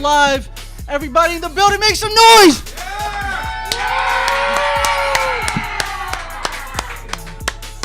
Live. Everybody in the building, make some noise!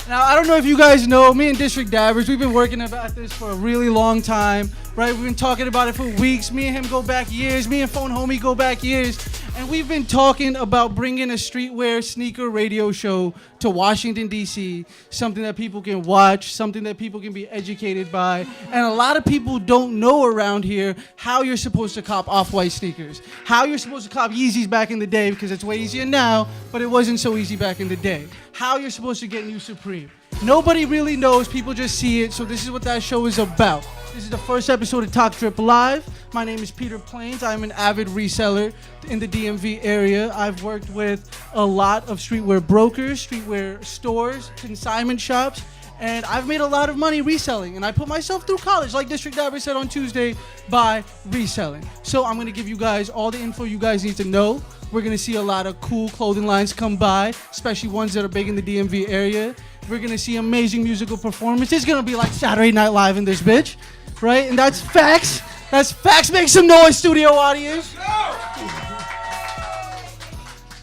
Now, I don't know if you guys know, me and District Dabbers, we've been working about this for a really long time, right? We've been talking about it for weeks. Me and him go back years. Me and Phone Homie go back years. And we've been talking about bringing a streetwear sneaker radio show to Washington, D.C., something that people can watch, something that people can be educated by. And a lot of people don't know around here how you're supposed to cop off-white sneakers, how you're supposed to cop Yeezys back in the day, because it's way easier now, but it wasn't so easy back in the day. How you're supposed to get new Supreme. Nobody really knows. People just see it. So this is what that show is about. This is the first episode of Talk Drip Live. My name is Peter Plains. I'm an avid reseller in the DMV area. I've worked with a lot of streetwear brokers, streetwear stores, consignment shops, and I've made a lot of money reselling. And I put myself through college, like District Dabber said on Tuesday, by reselling. So I'm going to give you guys all the info you guys need to know. We're going to see a lot of cool clothing lines come by, especially ones that are big in the DMV area. We're going to see amazing musical performances. It's going to be like Saturday Night Live in this bitch, right? And that's facts. That's facts. Make some noise, studio audience.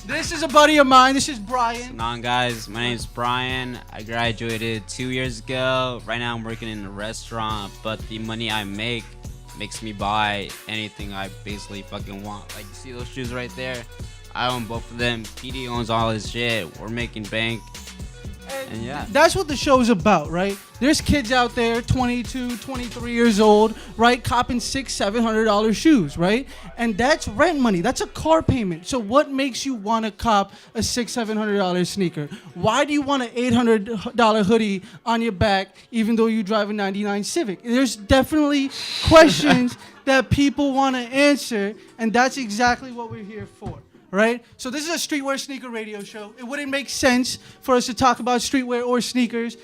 This is a buddy of mine. This is Brian. What's on, guys? My name's Brian. I graduated 2 years ago. Right now I'm working in a restaurant, but the money I make makes me buy anything I basically fucking want. Like, you see those shoes right there? I own both of them. PD owns all his shit. We're making bank. And yeah. That's what the show is about, right? There's kids out there, 22, 23 years old, right? Copping $600-$700 shoes, right? And that's rent money. That's a car payment. So what makes you want to cop a $600-$700 sneaker? Why do you want an $800 hoodie on your back even though you drive a 99 Civic? There's definitely questions that people want to answer, and that's exactly what we're here for. Right? So this is a streetwear sneaker radio show. It wouldn't make sense for us to talk about streetwear or sneakers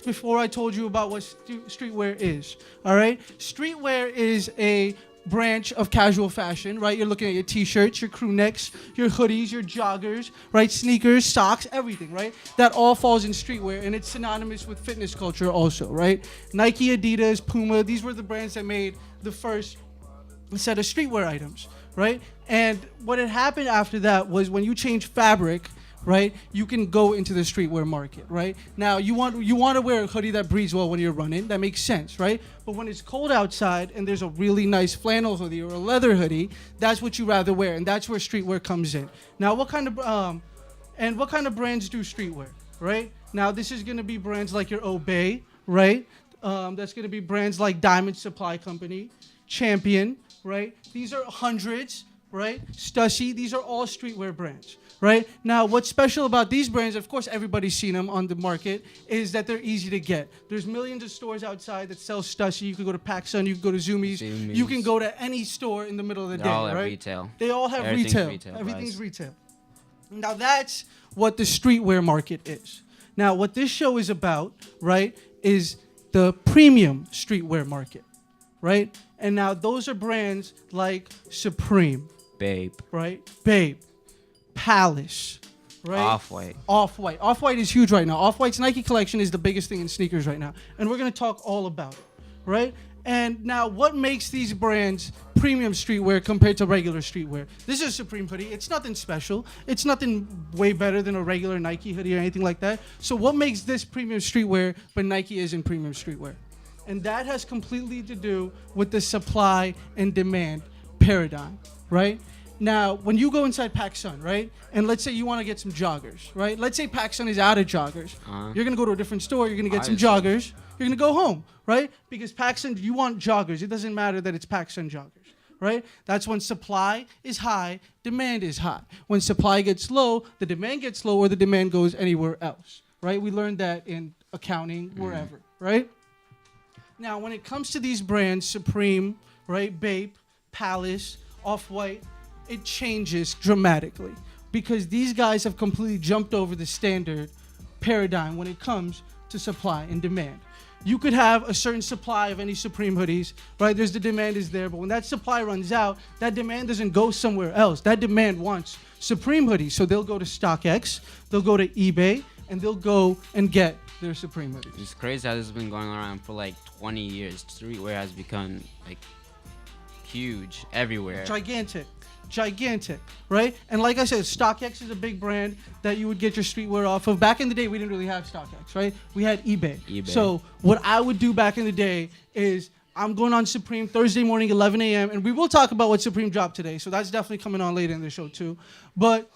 before I told you about what streetwear is. All right? Streetwear is a branch of casual fashion, right? You're looking at your t-shirts, your crew necks, your hoodies, your joggers, right? Sneakers, socks, everything, right? That all falls in streetwear, and it's synonymous with fitness culture also, right? Nike, Adidas, Puma, these were the brands that made the first set of streetwear items, right? And what had happened after that was when you change fabric, right, you can go into the streetwear market, right? Now, you want to wear a hoodie that breathes well when you're running. That makes sense, right? But when it's cold outside and there's a really nice flannel hoodie or a leather hoodie, that's what you rather wear, and that's where streetwear comes in. Now, what kind of brands do streetwear, right? Now, this is going to be brands like your Obey, right? That's going to be brands like Diamond Supply Company, Champion, right? These are hundreds, right? Stussy, these are all streetwear brands, right? Now, what's special about these brands, of course, everybody's seen them on the market, is that they're easy to get. There's millions of stores outside that sell Stussy. You can go to PacSun, you can go to Zoomies. You can go to any store in the middle of the day, all have right? retail. They all have Everything's retail. Everything's retail. Now, that's what the streetwear market is. Now, what this show is about, right, is the premium streetwear market, right? And now those are brands like Supreme. Babe. Right? Babe. Palace. Right? Off-White. Off-White. Off-White is huge right now. Off-White's Nike collection is the biggest thing in sneakers right now. And we're going to talk all about it. Right? And now what makes these brands premium streetwear compared to regular streetwear? This is a Supreme hoodie. It's nothing special. It's nothing way better than a regular Nike hoodie or anything like that. So what makes this premium streetwear but Nike isn't premium streetwear? And that has completely to do with the supply and demand paradigm, right? Now, when you go inside PacSun, right? And let's say you want to get some joggers, right? Let's say PacSun is out of joggers. You're going to go to a different store. You're going to get some joggers. You're going to go home, right? Because PacSun, you want joggers. It doesn't matter that it's PacSun joggers, right? That's when supply is high, demand is high. When supply gets low, the demand gets low, or the demand goes anywhere else, right? We learned that in accounting, wherever, right? Now, when it comes to these brands, Supreme, right, Bape, Palace, Off-White, it changes dramatically because these guys have completely jumped over the standard paradigm when it comes to supply and demand. You could have a certain supply of any Supreme hoodies, right? The demand is there, but when that supply runs out, that demand doesn't go somewhere else. That demand wants Supreme hoodies, so they'll go to StockX, they'll go to eBay, and they'll go and get their Supreme hoodies. It's crazy how this has been going around for like 20 years. Streetwear has become like huge everywhere. Gigantic, right? And like I said, StockX is a big brand that you would get your streetwear off of. Back in the day, we didn't really have StockX, right? We had eBay. So what I would do back in the day is I'm going on Supreme Thursday morning, 11 a.m., and we will talk about what Supreme dropped today. So that's definitely coming on later in the show too. But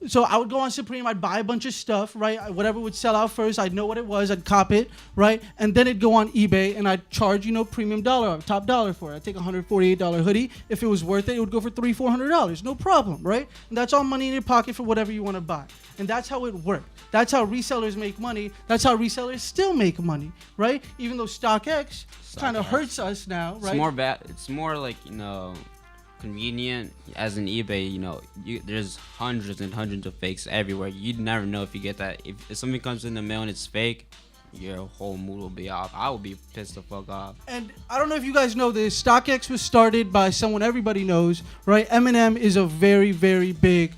so I would go on Supreme, I'd buy a bunch of stuff, right? Whatever would sell out first, I'd know what it was, I'd cop it, right? And then it'd go on eBay, and I'd charge, premium dollar, top dollar for it. I'd take a $148 hoodie. If it was worth it, it would go for $300-$400, no problem, right? And that's all money in your pocket for whatever you want to buy. And that's how it worked. That's how resellers make money. That's how resellers still make money, right? Even though StockX kind of hurts us now, right? It's more bad. It's more like, convenient as an eBay. There's hundreds and hundreds of fakes everywhere. You'd never know if you get that. If something comes in the mail and it's fake, your whole mood will be off. I would be pissed the fuck off. And I don't know if you guys know this, StockX was started by someone everybody knows, right? Eminem is a very, very big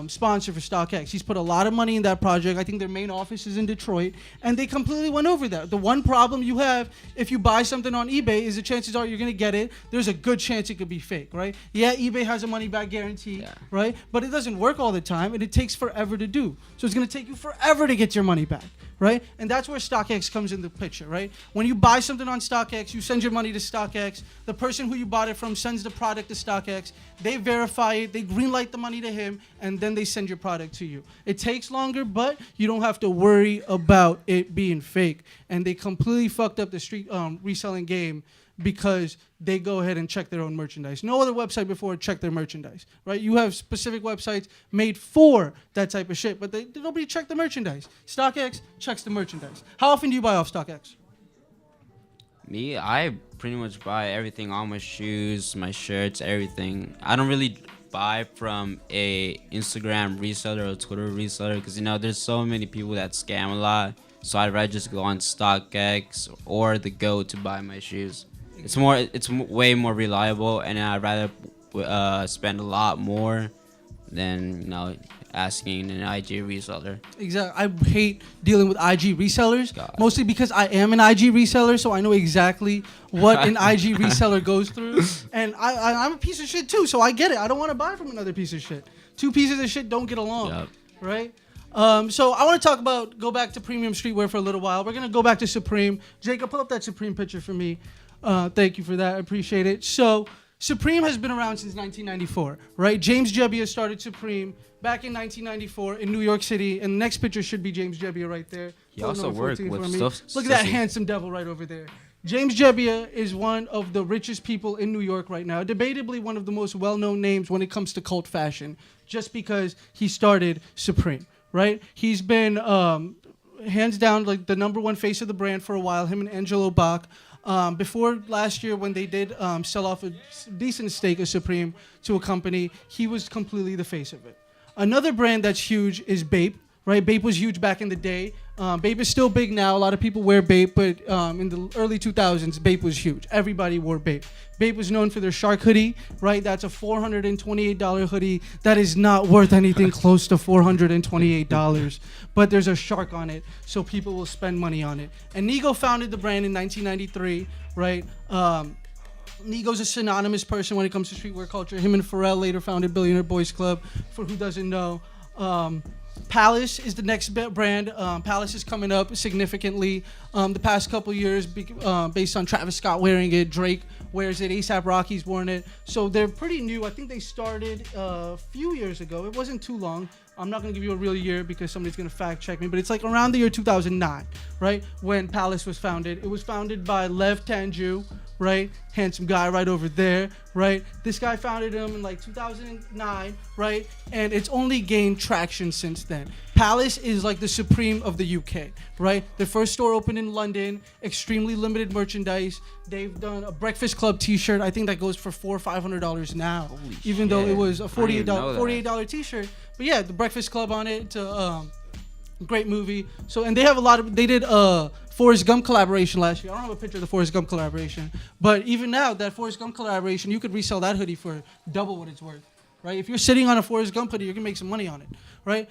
sponsor for StockX. He's put a lot of money in that project. I think their main office is in Detroit, and they completely went over that. The one problem you have if you buy something on eBay is the chances are you're going to get it. There's a good chance it could be fake, right? Yeah, eBay has a money back guarantee, right? But it doesn't work all the time, and it takes forever to do. So it's going to take you forever to get your money back, right? And that's where StockX comes in the picture, right? When you buy something on StockX, you send your money to StockX. The person who you bought it from sends the product to StockX. They verify it. They greenlight the money to him, and then they send your product to you. It takes longer, but you don't have to worry about it being fake. And they completely fucked up the street reselling game because they go ahead and check their own merchandise. No other website before checked their merchandise, right? You have specific websites made for that type of shit, but nobody checked the merchandise. StockX checks the merchandise. How often do you buy off StockX? Me, I pretty much buy everything, all my shoes, my shirts, everything. I don't really buy from a Instagram reseller or Twitter reseller because there's so many people that scam a lot. So I'd rather just go on StockX or the Go to buy my shoes. It's way more reliable, and I'd rather spend a lot more than asking an IG reseller. Exactly. I hate dealing with IG resellers, mostly because I am an IG reseller, so I know exactly what an IG reseller goes through. And I'm a piece of shit too, so I get it. I don't want to buy from another piece of shit. Two pieces of shit don't get along, right? So I want to go back to premium streetwear for a little while. We're going to go back to Supreme. Jacob, pull up that Supreme picture for me. Thank you for that. I appreciate it. So Supreme has been around since 1994, right? James Jebbia started Supreme back in 1994 in New York City, and the next picture should be James Jebbia right there. He also worked with stuff. Look at that handsome devil right over there. James Jebbia is one of the richest people in New York right now, debatably one of the most well-known names when it comes to cult fashion, just because he started Supreme, right? He's been hands down like the number one face of the brand for a while, him and Angelo Bach. Before last year, when they did sell off a decent stake of Supreme to a company, he was completely the face of it. Another brand that's huge is Bape, right? Bape was huge back in the day. Bape is still big now. A lot of people wear Bape, but in the early 2000s, Bape was huge. Everybody wore Bape. Bape was known for their shark hoodie, right? That's a $428 hoodie. That is not worth anything close to $428, but there's a shark on it, so people will spend money on it. And Nigo founded the brand in 1993, right? Nigo's a synonymous person when it comes to streetwear culture. Him and Pharrell later founded Billionaire Boys Club, for who doesn't know. Palace is the next brand. Palace is coming up significantly the past couple years based on Travis Scott wearing it. Drake wears it. A$AP Rocky's worn it. So they're pretty new. I think they started a few years ago. It wasn't too long. I'm not going to give you a real year because somebody's going to fact check me, but it's like around the year 2009, right, when Palace was founded. It was founded by Lev Tanju, right, handsome guy right over there, right. This guy founded him in like 2009, right, and it's only gained traction since then. Palace is like the Supreme of the UK, right. Their first store opened in London, extremely limited merchandise. They've done a Breakfast Club t-shirt. I think that goes for $400 or $500 now, even though it was a $48 t-shirt. But yeah, the Breakfast Club on it. It's a great movie. So, and they have they did a Forrest Gump collaboration last year. I don't have a picture of the Forrest Gump collaboration, but even now, that Forrest Gump collaboration, you could resell that hoodie for double what it's worth, right? If you're sitting on a Forrest Gump hoodie, you can make some money on it, right?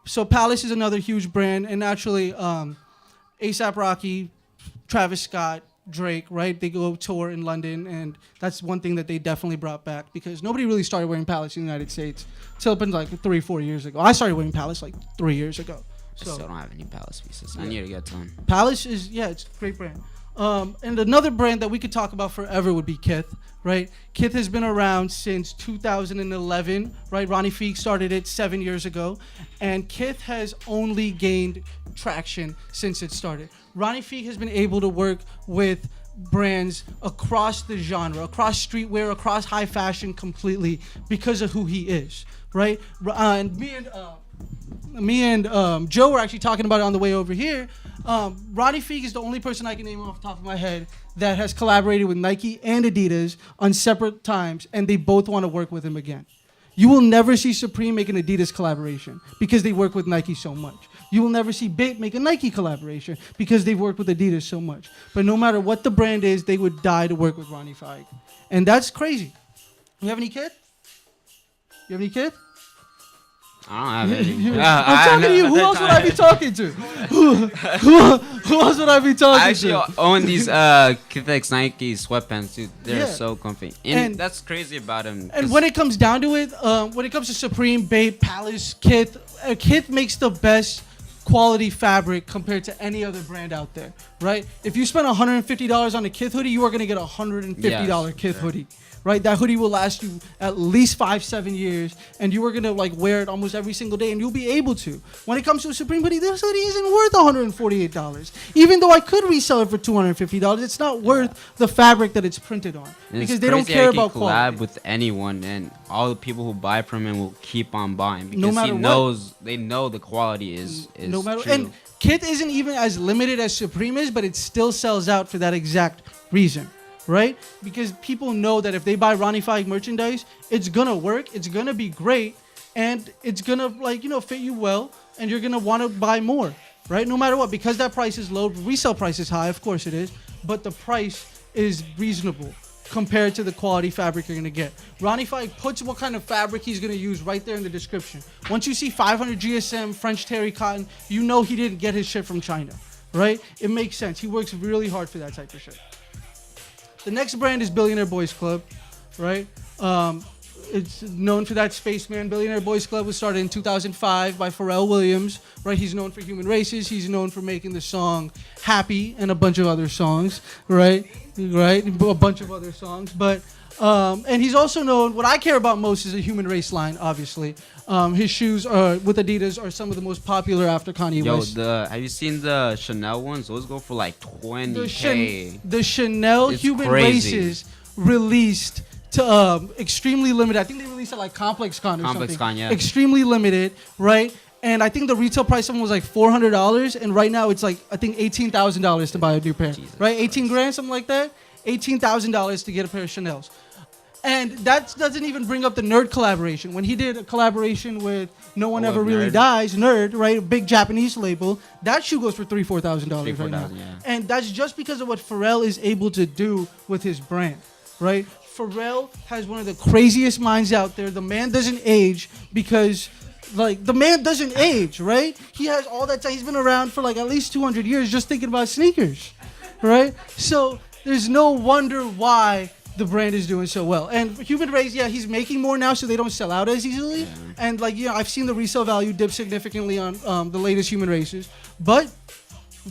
So Palace is another huge brand, and naturally, A$AP Rocky, Travis Scott, Drake, right? They go tour in London, and that's one thing that they definitely brought back because nobody really started wearing Palace in the United States till it been like 3-4 years ago. I started wearing Palace like 3 years ago. I So still don't have any Palace pieces. I Yeah. need to get some. Palace is, yeah, it's a great brand. And another brand that we could talk about forever would be Kith, right? Kith has been around since 2011, right? Ronnie Fieg started it 7 years ago, and Kith has only gained traction since it started. Ronnie Fieg has been able to work with brands across the genre, across streetwear, across high fashion completely because of who he is, right? And me and Joe were actually talking about it on the way over here. Ronnie Fieg is the only person I can name off the top of my head that has collaborated with Nike and Adidas on separate times, and they both want to work with him again. You will never see Supreme make an Adidas collaboration because they work with Nike so much. You will never see Bape make a Nike collaboration because they've worked with Adidas so much. But no matter what the brand is, they would die to work with Ronnie Fieg. And that's crazy. You have any kid? You have any kid? I don't have any. I'm talking to you. Who else would I be talking to? Who else would I be talking I actually to? own these Kith X Nike sweatpants, dude. They're Yeah. so comfy. And, And- that's crazy about them. And when it comes down to it, when it comes to Supreme, Bape, Palace, Kith, Kith makes the best quality fabric compared to any other brand out there, right? If you spend $150 on a Kith hoodie, you are going to get a $150 Kith hoodie, right? That hoodie will last you at least 5-7 years, and you are going to like wear it almost every single day, and you'll be able to. When it comes to a Supreme hoodie, this hoodie isn't worth $148. Even though I could resell it for $250, it's not worth the fabric that it's printed on And because it's they don't crazy care how he about can collab quality. with anyone, and all the people who buy from him will keep on buying because No matter he what. knows they know the quality is No matter, true. and Kith isn't even as limited as Supreme is, but it still sells out for that exact reason, right? Because people know that if they buy Ronnie Fieg merchandise, it's gonna work, it's gonna be great, and it's gonna fit you well, and you're gonna want to buy more, right? No matter what, because that price is low, resale price is high, of course it is, but the price is reasonable compared to the quality fabric you're gonna get. Ronnie Fieg puts what kind of fabric he's gonna use right there in the description. Once you see 500 GSM French terry cotton, you know he didn't get his shit from China, right? It makes sense. He works really hard for that type of shit. The next brand is Billionaire Boys Club, right? It's known for that Spaceman. Billionaire Boys Club was started in 2005 by Pharrell Williams, right? He's known for Human Races. He's known for making the song Happy and a bunch of other songs, right? Right? A bunch of other songs. But, and he's also known, what I care about most is a Human Race line, obviously. His shoes with Adidas are some of the most popular after Kanye Yo, West. have you seen the Chanel ones? Those go for like 20K. The Chanel It's Human crazy. Races released to extremely limited. I think they released at like Complex Con or Complex something. Con, yeah. Extremely limited, right? And I think the retail price of them was like $400, and right now it's like I think $18,000 to buy a new pair, Jesus right? 18 grand, something like that. $18,000 to get a pair of Chanels. And that doesn't even bring up the Nerd collaboration. When he did a collaboration with No One Oh, Ever with Really Nerd. Dies, Nerd, right? A big Japanese label. That shoe goes for $3,000-$4,000 right now. $3,000, yeah. And that's just because of what Pharrell is able to do with his brand, right? Pharrell has one of the craziest minds out there. The man doesn't age because, like, the man doesn't age, right? He has all that time. He's been around for like at least 200 years just thinking about sneakers, right? So there's no wonder why the brand is doing so well. And Human Race, yeah, he's making more now, so they don't sell out as easily. Yeah. And like, I've seen the resale value dip significantly on the latest Human Races, but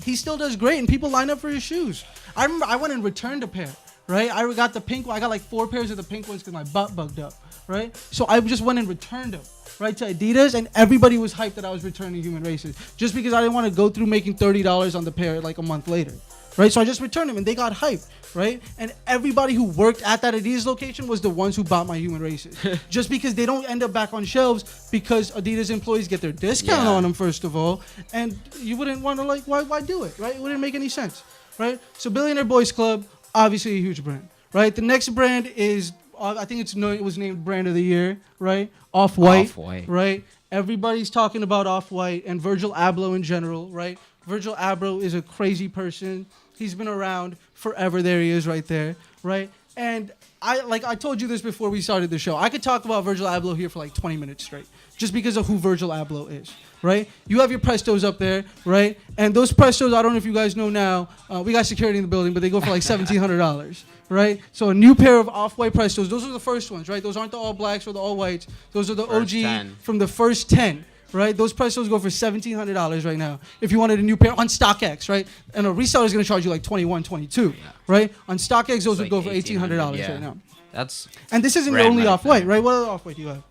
he still does great, and people line up for his shoes. I remember I went and returned a pair, right? I got the pink one. I got like 4 pairs of the pink ones because my butt bugged up, right? So I just went and returned them, right, to Adidas, and everybody was hyped that I was returning Human Races just because I didn't want to go through making $30 on the pair like a month later, right? So I just returned them, and they got hyped, right? And everybody who worked at that Adidas location was the ones who bought my Human Races just because they don't end up back on shelves because Adidas employees get their discount Yeah. on them, first of all, and you wouldn't want to, like, why do it, right? It wouldn't make any sense, right? So Billionaire Boys Club, obviously a huge brand, right? The next brand is, I think it was named Brand of the Year, right? Off-White, Off-White. right? Everybody's talking about Off-White and Virgil Abloh in general, right? Virgil Abloh is a crazy person. He's been around forever. There he is right there, right? And I told you this before we started the show. I could talk about Virgil Abloh here for like 20 minutes straight, just because of who Virgil Abloh is, right? You have your Prestos up there, right? And those Prestos, I don't know if you guys know now, we got security in the building, but they go for like $1,700, right? So a new pair of off-white Prestos, those are the first ones, right? Those aren't the all blacks or the all whites. Those are the First OG 10. from the first 10. Right, those Prestos go for $1,700 right now. If you wanted a new pair on StockX, right, and a reseller is going to charge you like 21, 22, right? On StockX, those would go for $1,800 yeah. right now. That's And this isn't the brand only money off-white, thing. right? What other off-white do you have?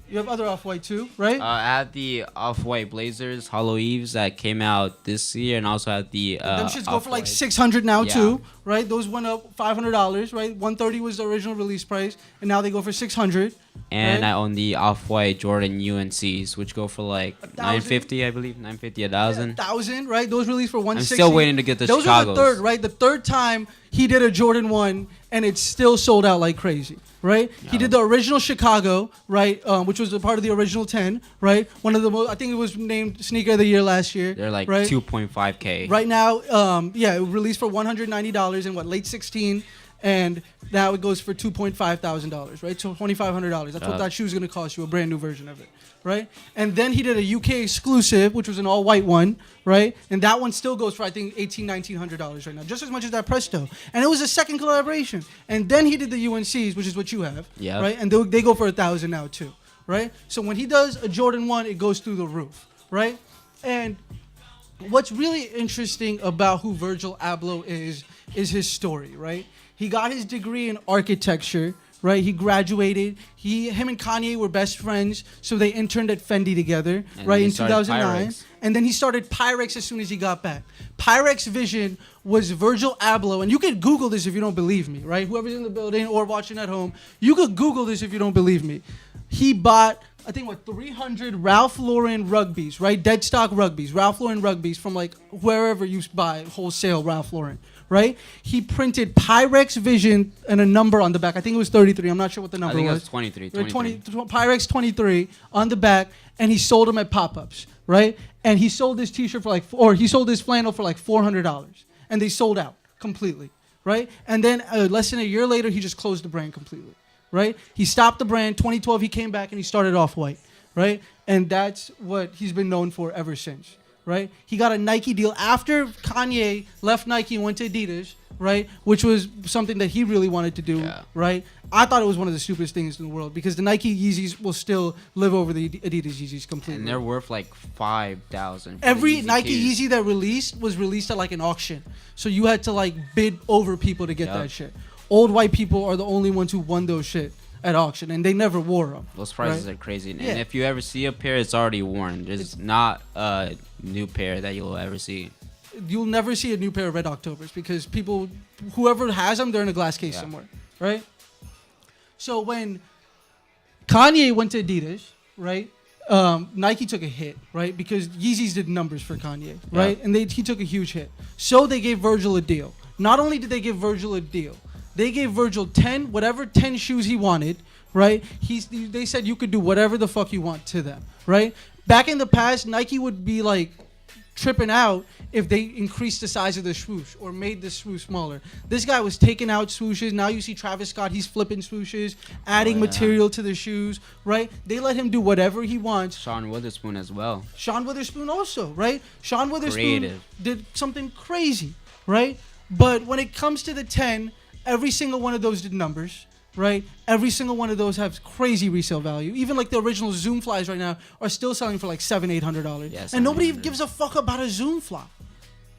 You have other off-white too, right? I had the off-white Blazers Hollow Eves that came out this year, and also had the Them shits go for like Off-White. $600 now Yeah. too, right? Those went up $500, right? $130 was the original release price, and now they go for $600. And right? I own the off-white Jordan UNCs, which go for like $1,000? $950, I believe, $950, $1,000. 1,000, right? Those released for $160. I'm still waiting to get the Those Chicagos. are the third, right? The third time he did a Jordan 1, and it's still sold out like crazy, right? He Yeah. did the original Chicago, right? Which was a part of the original 10, right? One of the most, I think it was named Sneaker of the Year last year. They're like right? 2.5K. Right now, it released for $190 in late 16, and now it goes for $2,500, right? So $2,500. That's what that shoe's gonna cost you, a brand new version of it, right? And then he did a UK exclusive, which was an all-white one, right? And that one still goes for I think $1,900 right now, just as much as that Presto. And it was a second collaboration. And then he did the UNCs, which is what you have, Yep. right? And they go for $1,000 now too, right? So when he does a Jordan 1, it goes through the roof, right? And what's really interesting about who Virgil Abloh is his story, right? He got his degree in architecture, right? He graduated. Him and Kanye were best friends, so they interned at Fendi together, And right, then he in started 2009. Pyrex. And then he started Pyrex as soon as he got back. Pyrex Vision was Virgil Abloh, and you could Google this if you don't believe me, right? Whoever's in the building or watching at home, you could Google this if you don't believe me. He bought, I think, 300 Ralph Lauren rugbies, right? Dead stock rugbies, Ralph Lauren rugbies from like wherever you buy wholesale Ralph Lauren, right? He printed Pyrex Vision and a number on the back. I think it was 33. I'm not sure what the I number think it was. was 23. Pyrex 23 on the back, and he sold them at pop-ups, right? And he sold this T-shirt for he sold this flannel for like $400, and they sold out completely, right? And then less than a year later, he just closed the brand completely, right? He stopped the brand. 2012, he came back and he started Off-White, right? And that's what he's been known for ever since, right? He got a Nike deal after Kanye left Nike and went to Adidas, right? Which was something that he really wanted to do, Yeah. right? I thought it was one of the stupidest things in the world because the Nike Yeezys will still live over the Adidas Yeezys completely. And they're worth like 5,000. Every Nike Yeezy that was released at like an auction. So you had to like bid over people to get Yep. that shit. Old white people are the only ones who won those shit at auction, and they never wore them. Those prices right? are crazy. And Yeah. if you ever see a pair, it's already worn. There's not a new pair that you'll ever see. You'll never see a new pair of Red Octobers because whoever has them, they're in a glass case Yeah. somewhere, right? So when Kanye went to Adidas, right? Nike took a hit, right? Because Yeezys did numbers for Kanye, right? Yeah. And he took a huge hit. So they gave Virgil a deal. Not only did they give Virgil a deal, they gave Virgil 10 shoes he wanted, right? They said you could do whatever the fuck you want to them, right? Back in the past, Nike would be like tripping out if they increased the size of the swoosh or made the swoosh smaller. This guy was taking out swooshes. Now you see Travis Scott, he's flipping swooshes, adding material to the shoes, right? They let him do whatever he wants. Sean Witherspoon as well. Sean Witherspoon also, right? Sean Witherspoon Creative. did something crazy, right? But when it comes to the 10, every single one of those did numbers, right? Every single one of those has crazy resale value. Even like the original Zoom flies right now are still selling for like $700-800. Yeah, And nobody $700. gives a fuck about a Zoom fly,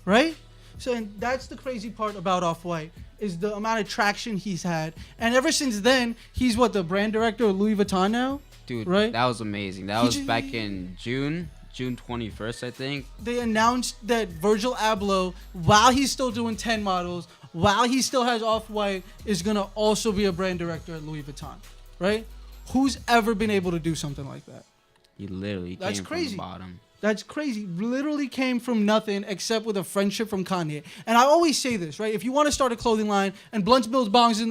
right? So and that's the crazy part about Off-White is the amount of traction he's had. And ever since then, he's the brand director of Louis Vuitton now? Dude, right? that was amazing. That He was ju- back in June 21st, I think. They announced that Virgil Abloh, while he's still doing 10 models, while he still has Off-White, is going to also be a brand director at Louis Vuitton, right? Who's ever been able to do something like that? He literally That's came crazy. from the bottom. That's crazy. Literally came from nothing except with a friendship from Kanye. And I always say this, right? If you want to start a clothing line, and Blunts Bills Bonds is in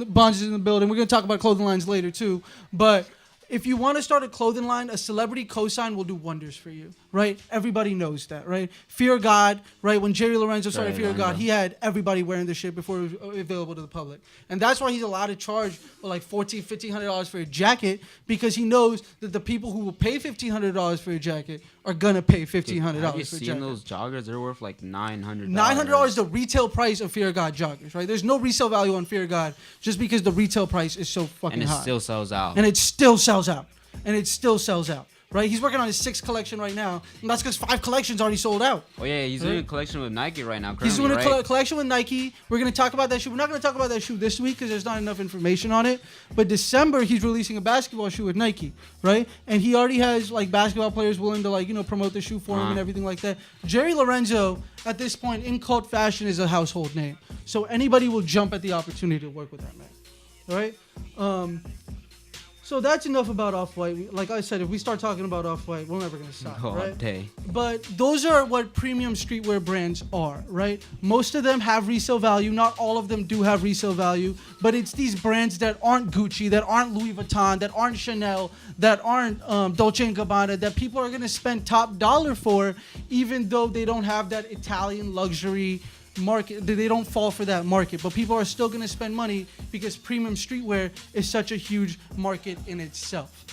the building, we're going to talk about clothing lines later too, but If you want to start a clothing line, a celebrity cosign will do wonders for you, right? Everybody knows that, right? Fear God, right? When Jerry Lorenzo started Fear God, he had everybody wearing the shit before it was available to the public. And that's why he's allowed to charge like $1,400, $1,500 for a jacket, because he knows that the people who will pay $1,500 for a jacket are going to pay $1,500 for a jacket. Have you seen those joggers? They're worth like $900. $900 is the retail price of Fear God joggers, right? There's no resale value on Fear God just because the retail price is so fucking high. And it still sells out. And it still sells out. And it still sells out, right? He's working on his 6th collection right now, and that's because 5 collections already sold out. Oh, yeah, he's doing a collection with Nike right now. He's doing a collection with Nike. We're going to talk about that shoe. We're not going to talk about that shoe this week because there's not enough information on it. But December, he's releasing a basketball shoe with Nike, right? And he already has, like, basketball players willing to, like, you know, promote the shoe for him and everything like that. Jerry Lorenzo, at this point, in cult fashion, is a household name. So anybody will jump at the opportunity to work with that man, all right? So that's enough about Off-White. Like I said, if we start talking about Off-White, we're never going to stop, right? Day. But those are what premium streetwear brands are, right? Most of them have resale value. Not all of them do have resale value. But it's these brands that aren't Gucci, that aren't Louis Vuitton, that aren't Chanel, that aren't Dolce & Gabbana, that people are going to spend top dollar for, even though they don't have that Italian luxury market. They don't fall for that market, but people are still going to spend money because premium streetwear is such a huge market in itself,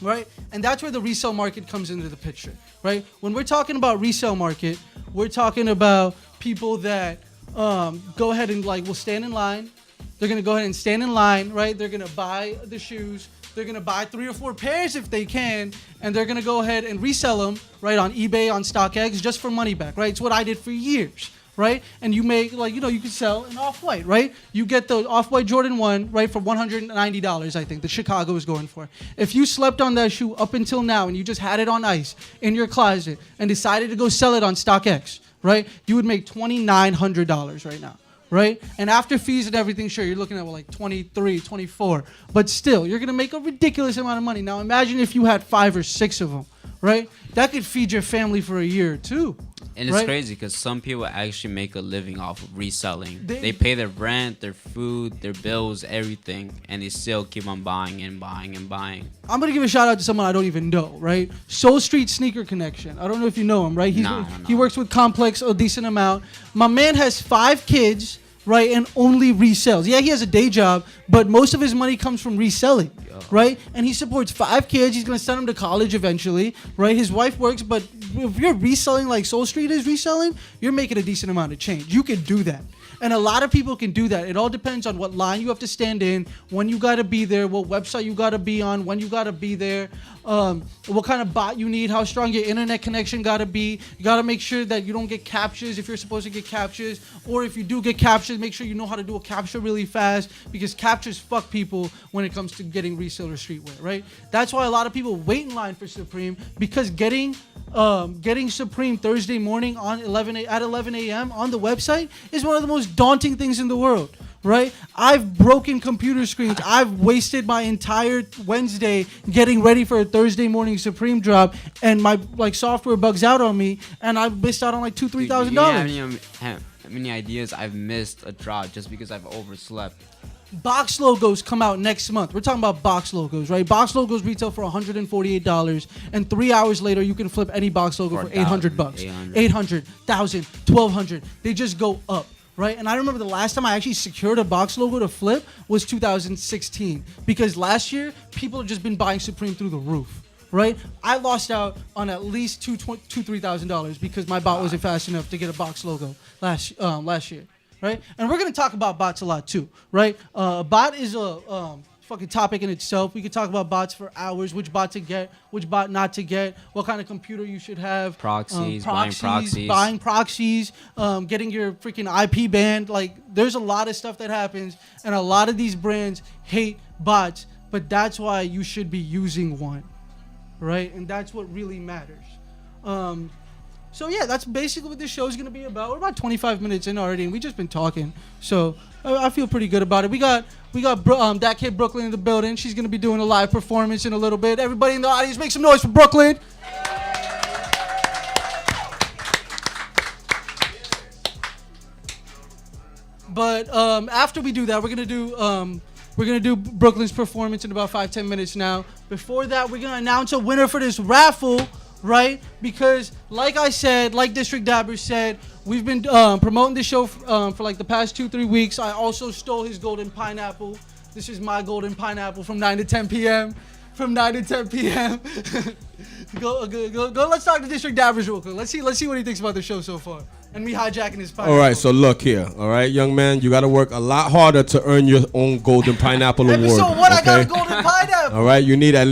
right? And that's where the resale market comes into the picture, right? When we're talking about resale market, we're talking about people that go ahead and like will stand in line. They're going to go ahead and stand in line, right? They're going to buy the shoes. They're going to buy 3 or 4 pairs if they can, and they're going to go ahead and resell them, right, on eBay, on StockX, just for money back, right? It's what I did for years. Right? And you make, like, you know, you could sell an Off-White, right? You get the Off-White Jordan 1, right, for $190, I think, that Chicago is going for. If you slept on that shoe up until now and you just had it on ice in your closet and decided to go sell it on StockX, right, you would make $2,900 right now, right? And after fees and everything, sure, you're looking at, well, like 23, 24. But still, you're going to make a ridiculous amount of money. Now, imagine if you had 5 or 6 of them, right? That could feed your family for a year or two. And it's crazy because some people actually make a living off of reselling. They pay their rent, their food, their bills, everything, and they still keep on buying and buying and buying. I'm going to give a shout out to someone I don't even know, right? Soul Street Sneaker Connection. I don't know if you know him, right? He works with Complex a decent amount. My man has 5 kids, right, and only resells. Yeah, he has a day job, but most of his money comes from reselling, right? And he supports 5 kids. He's going to send them to college eventually, right? His wife works, but if you're reselling like Soul Street is reselling, you're making a decent amount of change. You can do that. And a lot of people can do that. It all depends on what line you have to stand in, when you got to be there, what website you got to be on, when you got to be there, what kind of bot you need, how strong your internet connection got to be. You got to make sure that you don't get captures if you're supposed to get captures. Or if you do get captures, make sure you know how to do a capture really fast, because captures fuck people when it comes to getting reseller streetwear, right? That's why a lot of people wait in line for Supreme, because getting Supreme Thursday morning on 11 a.m. on the website is one of the most daunting things in the world, right? I've broken computer screens. I've wasted my entire Wednesday getting ready for a Thursday morning Supreme drop, and my software bugs out on me, and I've missed out on like $2,000-$3,000. How many ideas I've missed a drop just because I've overslept? Box logos come out next month. We're talking about box logos, right? Box logos retail for $148, and 3 hours later you can flip any box logo for $800. $800, $1,000, $1,200. They just go up, right? And I remember the last time I actually secured a box logo to flip was 2016, because last year people have just been buying Supreme through the roof, right? I lost out on at least $3,000 because my bot wasn't fast enough to get a box logo last year. Right? And we're going to talk about bots a lot too, right? Bot is a fucking topic in itself. We could talk about bots for hours, which bot to get, which bot not to get, what kind of computer you should have. Proxies, buying proxies, getting your freaking IP banned. Like, there's a lot of stuff that happens, and a lot of these brands hate bots, but that's why you should be using one, right? And that's what really matters. So yeah, that's basically what this show is going to be about. We're about 25 minutes in already, and we've just been talking. So I feel pretty good about it. We got that kid Brooklyn in the building. She's going to be doing a live performance in a little bit. Everybody in the audience, make some noise for Brooklyn. But after we do that, we're going to do We're going to do Brooklyn's performance in about 5-10 minutes now. Before that, we're going to announce a winner for this raffle, right? Because like I said, like District Dabber said, we've been promoting the show for like the past 2-3 weeks. I also stole his golden pineapple. This is my golden pineapple from 9 to 10 p.m. From 9 to 10 p.m. go. Let's talk to District Dabbers real quick. Let's see what he thinks about the show so far. And me hijacking his pineapple. All right, so look here. All right, young man, you got to work a lot harder to earn your own golden pineapple award. Episode 1, okay? I got a golden pineapple. All right, you need at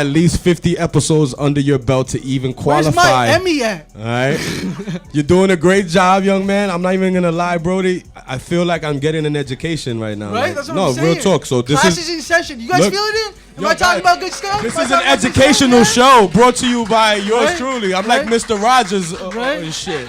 least 50 episodes under your belt to even qualify. Where's my Emmy at? All right, you're doing a great job, young man. I'm not even gonna lie, Brody. I feel like I'm getting an education right now. Right, like, that's what no, I'm saying. real talk. So this Classes is in session. You guys look, feeling it? Am yo, I talking guys, about good stuff? This Am I is an talking about good educational stuff, show brought to you by yours Right? truly. I'm Right? like Mr. Rogers Right? and shit.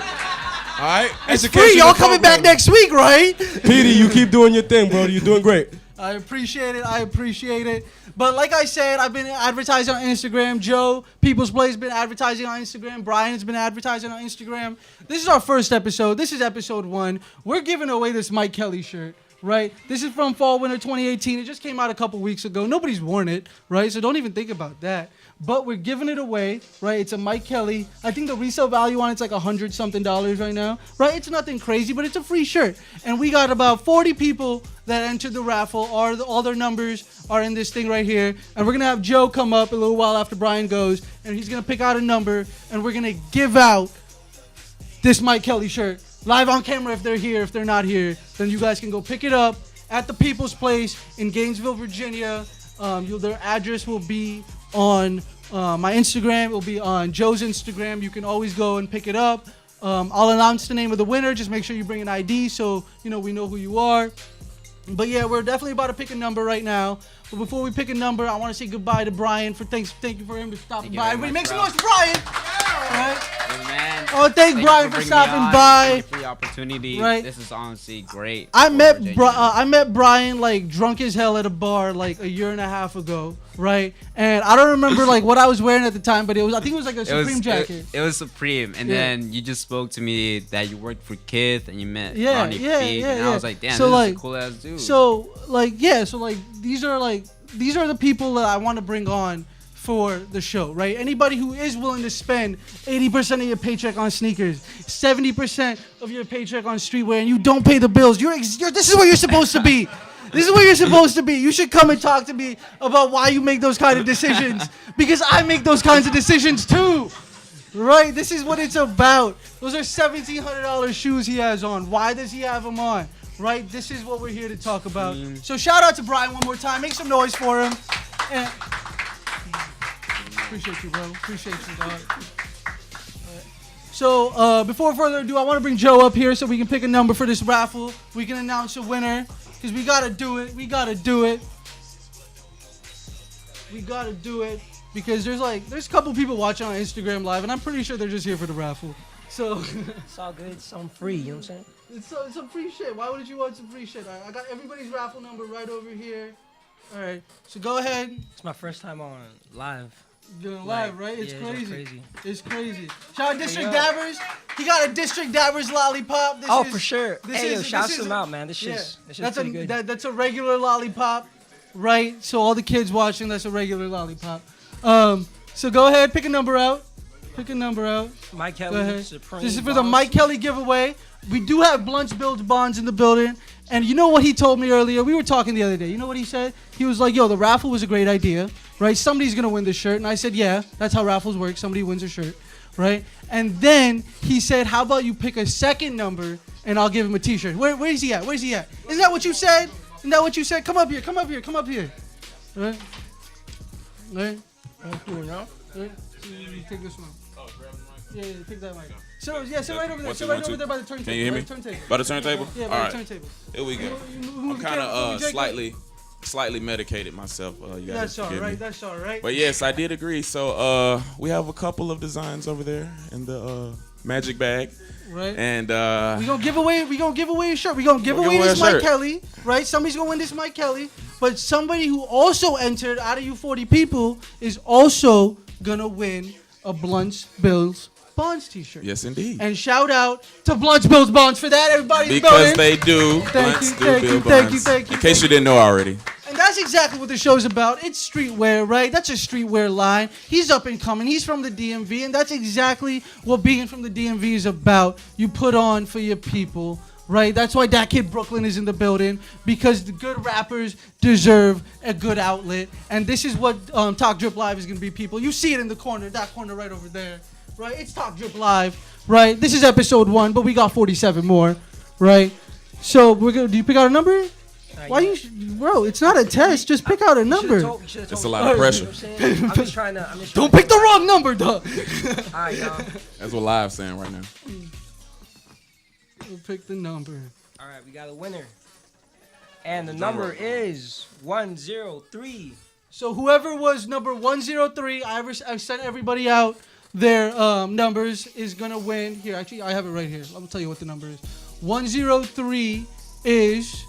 All right, It's free. Y'all coming back next week, right? Petey, you keep doing your thing, bro. You're doing great. I appreciate it. But like I said, I've been advertising on Instagram. Joe, People's Place, has been advertising on Instagram. Brian's been advertising on Instagram. This is our first episode. This is episode 1. We're giving away this Mike Kelly shirt, right? This is from Fall Winter 2018. It just came out a couple weeks ago. Nobody's worn it, right? So don't even think about that. But we're giving it away, right? It's a Mike Kelly. I think the resale value on it's like $100-something right now, right? It's nothing crazy, but it's a free shirt. And we got about 40 people that entered the raffle. All their numbers are in this thing right here. And we're going to have Joe come up a little while after Brian goes, and he's going to pick out a number, and we're going to give out this Mike Kelly shirt live on camera if they're here. If they're not here, then you guys can go pick it up at the People's Place in Gainesville, Virginia. Their address will be on my Instagram. It will be on Joe's Instagram. You can always go and pick it up. I'll announce the name of the winner. Just make sure you bring an ID so we know who you are. But yeah, we're definitely about to pick a number right now. But before we pick a number, I want to say goodbye to Brian. Thank you for him to stopping by. Everybody make some noise for Brian. Right? Hey, man. Oh, thank Brian for bringing me stopping on. by. Thank you for the opportunity. Right. This is honestly great. I met Virginia. Brian like drunk as hell at a bar like a year and a half ago, right? And I don't remember like what I was wearing at the time, but I think it was like a Supreme jacket. It was Supreme, and Yeah. then you just spoke to me that you worked for Kith and you met Yeah, Ronnie yeah, Feig, yeah, and yeah. I was like, damn, So, this like- is a cool ass dude. So these are the people that I want to bring on for the show, right? Anybody who is willing to spend 80% of your paycheck on sneakers, 70% of your paycheck on streetwear, and you don't pay the bills, this is where you're supposed to be. This is where you're supposed to be. You should come and talk to me about why you make those kind of decisions, because I make those kinds of decisions too. Right? This is what it's about. Those are $1,700 shoes he has on. Why does he have them on? Right? This is what we're here to talk about. So shout out to Brian one more time. Make some noise for him. And appreciate you, bro. Appreciate you, dog. So before further ado, I want to bring Joe up here so we can pick a number for this raffle. We can announce a winner because we got to do it. We got to do it. We got to do it. Because there's a couple people watching on Instagram Live, and I'm pretty sure they're just here for the raffle. So It's all good. It's something free. You know what I'm saying? it's some free shit. Why wouldn't you want some free shit? I got everybody's raffle number right over here. All right, so go ahead. It's my first time on live. You're live, Like, right? It's yeah, crazy. it's It's crazy. Shout out District yo. Dabbers. He got a District Dabbers lollipop. Oh, for sure. Hey, yo, shout this them is- out, man. This shit's that's pretty good. That's a regular lollipop, right? So all the kids watching, that's a regular lollipop. So go ahead, pick a number out. Pick a number out. Mike Go Kelly, ahead. Supreme. This is for the Boss. Mike Kelly giveaway. We do have Blunts Builds Bonds in the building. And you know what he told me earlier? We were talking the other day. You know what he said? He was like, yo, the raffle was a great idea, right? Somebody's going to win this shirt. And I said, yeah, that's how raffles work. Somebody wins a shirt, right? And then he said, how about you pick a second number and I'll give him a t-shirt. Where is he at? Where's he at? Isn't that what you said? Isn't that what you said? Come up here. Come up here. Come up here. Right? Right? You know? Right? You take this one. Yeah, take that mic. So yeah, sit right over there. What's Sit it, right one, over two? there by the turntable. Can you hear by me? the turntable. By the turntable? Yeah, All by right. the turntable. Here we go. Who I'm kind of Jacob? slightly medicated myself. You gotta That's all forgive right. me. That's all right. But yes, I did agree. So we have a couple of designs over there in the magic bag, Right. and We gonna give away. We gonna give away a shirt. We gonna give away this a Mike shirt. Kelly. Right. Somebody's gonna win this Mike Kelly. But somebody who also entered out of you 40 people is also gonna win a Blunts Bills Bonds t-shirt. Yes, indeed. And shout out to Blunts Bills Bonds for that. Everybody Because building. they do. Thank Blunts you, do thank Bill you, thank you, Bonds. thank you, In case thank you didn't know already. And that's exactly what the show's about. It's streetwear, right? That's a streetwear line. He's up and coming. He's from the DMV, and that's exactly what being from the DMV is about. You put on for your people, right? That's why that kid Brooklyn is in the building, because the good rappers deserve a good outlet. And this is what Talk Drip Live is going to be, people. You see it in the corner, that corner right over there, right? It's Talk Drip Live, right? This is episode 1, but we got 47 more, right? So we're gonna. Do you pick out a number? Why you, bro? It's not a test. Just pick out a number. It's a lot of pressure. I'm just trying to. Don't pick the wrong number, dog. All right, y'all. That's what Live's saying right now. We'll pick the number. All right, we got a winner. And the number is 103. So whoever was number 103, I've sent everybody out their numbers, is gonna win. Here, actually, I have it right here. Let me tell you what the number is. 103 is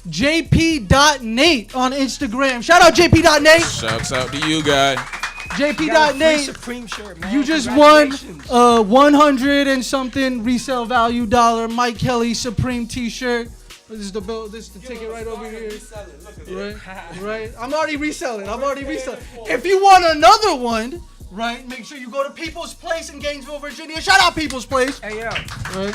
JP.Nate on Instagram. Shout out JP.Nate. Shouts out to you, guy. Free JP.Nate. Supreme shirt, man. You just won Congratulations. 100 and something resale value dollar Mike Kelly Supreme T-shirt. This is the bill. This is the ticket right over here. Right. I'm already reselling. If you want another one, right, make sure you go to People's Place in Gainesville, Virginia. Shout out People's Place. Hey, yo. Right.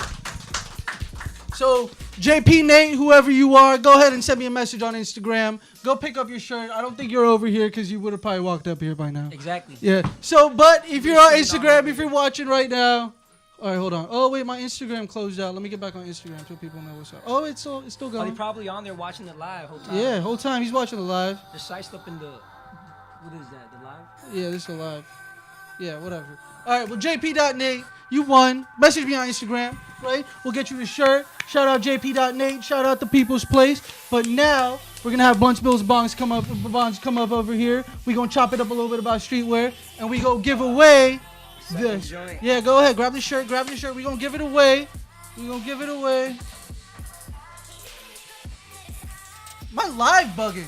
So, JP Nate, whoever you are, go ahead and send me a message on Instagram. Go pick up your shirt. I don't think you're over here because you would have probably walked up here by now. Exactly. Yeah. So, but if you're on Instagram, if you're watching right now, all right, hold on. Oh wait, my Instagram closed out. Let me get back on Instagram so people know what's up. Oh, it's still Oh, going. they probably on there watching it live whole time. Yeah, whole time he's watching the live. The site's up in the. What is that? The live? Yeah, this is a live. Yeah, whatever. All right, well, JP.Nate, you won. Message me on Instagram, right? We'll get you the shirt. Shout out JP.Nate. Shout out the People's Place. But now we're gonna have Bunch Bills Bonds come up over here. We gonna chop it up a little bit about streetwear, and we go give away this. joint. Yeah, go ahead. Grab the shirt. We gonna give it away. My live bugging.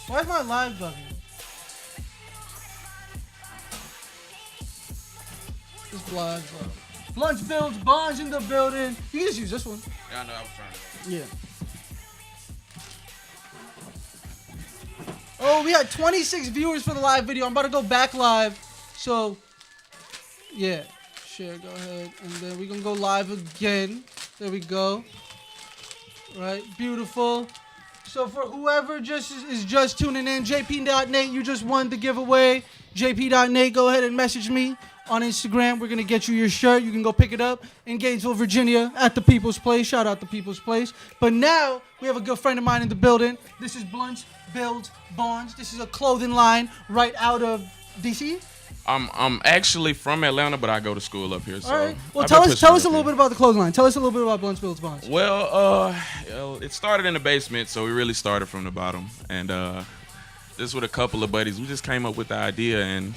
Why is my live bugging? This blog. Lunch Bills Bonds in the building. You can just use this one. Yeah, I know. I was trying to. Yeah. Oh, we had 26 viewers for the live video. I'm about to go back live. So, yeah. Share, go ahead. And then we're going to go live again. There we go. Right. Beautiful. So for whoever is just tuning in, JP.Nate, you just won the giveaway. JP.Nate, go ahead and message me on Instagram. We're going to get you your shirt. You can go pick it up in Gainesville, Virginia at the People's Place. Shout out the People's Place. But now we have a good friend of mine in the building. This is Blunts Bills Bonds. This is a clothing line right out of D.C. I'm actually from Atlanta, but I go to school up here. So All right. Well, I've tell been us pushing a it little up bit about the clothing line. Tell us a little bit about Blunts Bills Bonds. here. Well, it started in the basement, so we really started from the bottom. And just with a couple of buddies, we just came up with the idea and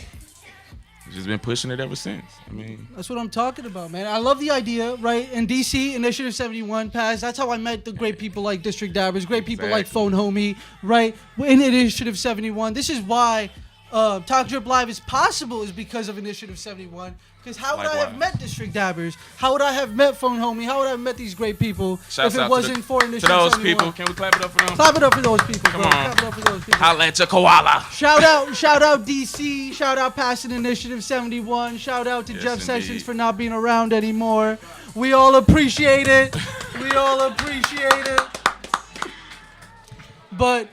just been pushing it ever since. I mean, That's what I'm talking about, man. I love the idea, right? In DC, Initiative 71 passed. That's how I met the great people like District Dabbers, great people like Exactly. Phone Homie, right? In Initiative 71. This is why Talk Drip Live is possible, is because of Initiative 71. Because how would I have Likewise. met District Dabbers? How would I have met Phone Homie? How would I have met these great people shouts if it out wasn't for to Initiative those 71? people. Can we clap it up for them? Clap it up for those people, bro. Come on. Clap it up for those people. Holla at your koala. Shout out DC, shout out Passing Initiative 71, shout out to Yes, Jeff indeed. Sessions for not being around anymore. We all appreciate it. But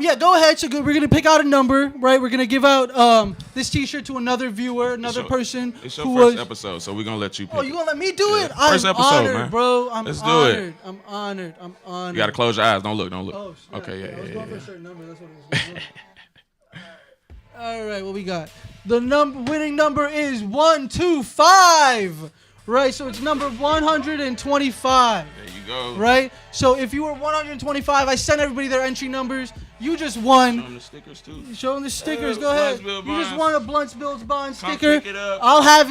yeah, go ahead. So we're gonna pick out a number, right? We're gonna give out this T-shirt to another viewer, another person It's your who first was. episode, so we're gonna let you pick. Oh, you gonna let me do Yeah. it? I'm First episode, honored, man. bro. Let's do honored. it. I'm honored. You gotta close your eyes. Don't look. Oh, snap. Okay, I was yeah, going for yeah. a certain number. That's what it was. All right, what we got? The winning number is 125. Right, so it's number 125. There you go. Right, so if you were 125, I sent everybody their entry numbers. You just Show won. them the stickers too. Show them the stickers. Go ahead. Blunts Bills You just Bonds. won a Blunts Bills Bond Come sticker. pick it up. I'll have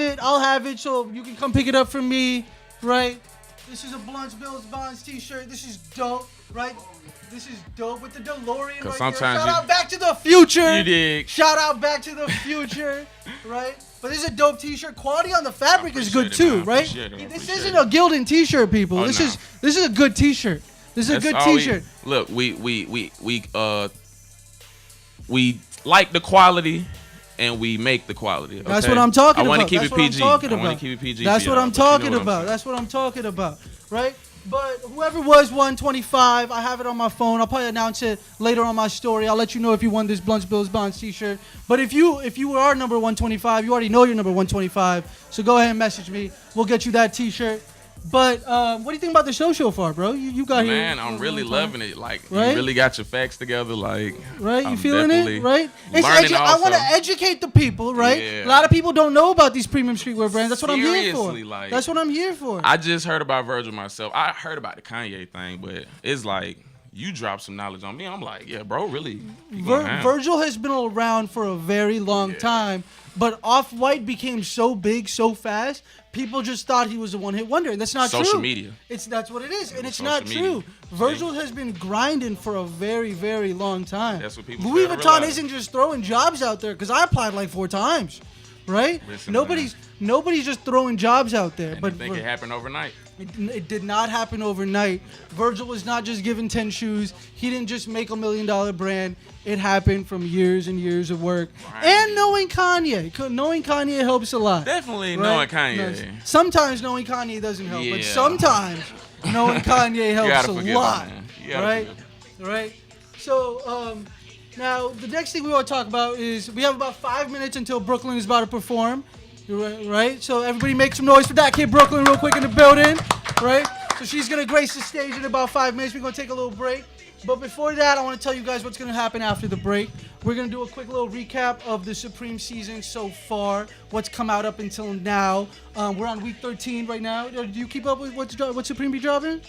it. So you can come pick it up from me. Right. This is a Blunts Bills Bonds T-shirt. This is dope. Right. This is dope with the DeLorean right there. sometimes Shout you- out Back to the Future. You dig. Shout out Back to the Future. Right. But this is a dope T-shirt. Quality on the fabric is good appreciate it, too, man. right? Appreciate it, This appreciate isn't it. a Gildan T-shirt, people. Oh, this no. is a good T-shirt. This is a good That's all T-shirt. Look, we like the quality and we make the quality. Okay? That's what I'm talking I want about. to keep That's it what I'm PG. talking I want about. to keep it PG. That's for what y'all, I'm but you know talking what I'm about. saying. That's what I'm talking about, right? But whoever was 125, I have it on my phone. I'll probably announce it later on my story. I'll let you know if you won this Blunts Bills Bonds T-shirt. But if you are number 125, you already know you're number 125. So go ahead and message me. We'll get you that T-shirt. But what do you think about the show so far, bro? You got here. Man, I'm really loving it. Like, Right? you really got your facts together. Like, Right, you I'm feeling definitely it, right? learning I want to also. educate the people, right? Yeah. A lot of people don't know about these premium streetwear brands. That's what I'm here for. Seriously, like- That's what I'm here for. I just heard about Virgil myself. I heard about the Kanye thing, but it's like you dropped some knowledge on me. I'm like, yeah, bro, really. you going ham. Virgil has been around for a very long time, but Off-White became so big so fast, people just thought he was a one-hit wonder, and that's not true. Social media. That's what it is, and it's social not media. true. Virgil has been grinding for a very, very long time. That's what people Louis fail to Vuitton realize. isn't just throwing jobs out there, because I applied like 4 times, right? Listen, Nobody's just throwing jobs out there. And but you think it happened overnight. it did not happen overnight. Virgil was not just given 10 shoes. He didn't just make $1 million brand. It happened from years and years of work. Right. And knowing Kanye. Knowing Kanye helps a lot. Definitely right? knowing Kanye. No, sometimes knowing Kanye doesn't help, but Yeah. sometimes knowing Kanye helps gotta a forgive lot. him, man. You gotta Right? forgive Right? So, now the next thing we want to talk about is we have about 5 minutes until Brooklyn is about to perform. Right? So everybody make some noise for that kid Brooklyn real quick in the building. Right? So she's going to grace the stage in about 5 minutes. We're going to take a little break. But before that, I want to tell you guys what's going to happen after the break. We're going to do a quick little recap of the Supreme season so far, what's come out up until now. We're on week 13 right now. Do you keep up with what Supreme be dropping?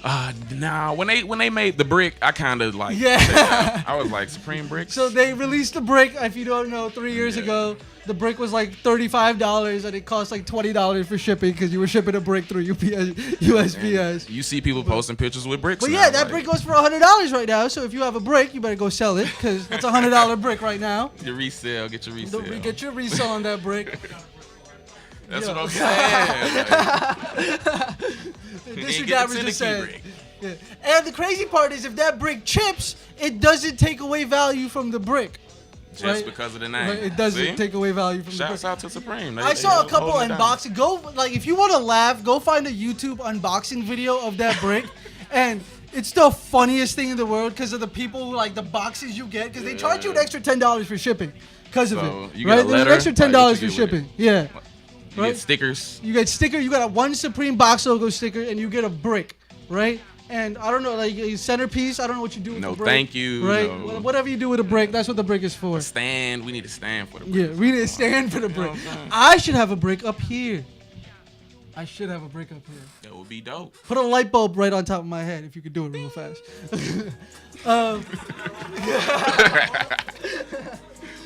Nah, when they made the brick, I kind of like, Yeah. I was like, Supreme bricks. So they released the brick, if you don't know, 3 years ago. The brick was like $35 and it cost like $20 for shipping because you were shipping a brick through USPS. You see people posting pictures with bricks. But now, yeah, that like, brick goes for $100 right now. So if you have a brick, you better go sell it because that's a $100 brick right now. Your resale, get your resale. Get your resale on that brick. That's Yo. what I'm saying. This Get your dad the was just Tennessee saying. brick. Yeah. And the crazy part is if that brick chips, it doesn't take away value from the brick. Just Right? because of the name. Right? It doesn't See? take away value from the brick. Shouts out to Supreme. I saw a couple unboxing. If you want to laugh, go find a YouTube unboxing video of that brick, and it's the funniest thing in the world because of the people who like the boxes you get because they charge you an extra $10 for shipping because of So, it. you get a Right? There's an letter, extra like, $10 what for you get with shipping. Yeah. You right? get stickers. You get sticker. You got a one Supreme box logo sticker, and you get a brick, right? And I don't know, like a centerpiece. I don't know what you do with No, the brick. thank you, Right? no. Whatever you do with a brick, that's what the brick is for. Stand. We need to stand for the Yeah, brick. we need to stand for the know brick. what I'm saying? I should have a brick up here. I should have a brick up here. That would be dope. Put a light bulb right on top of my head if you could do it real fast.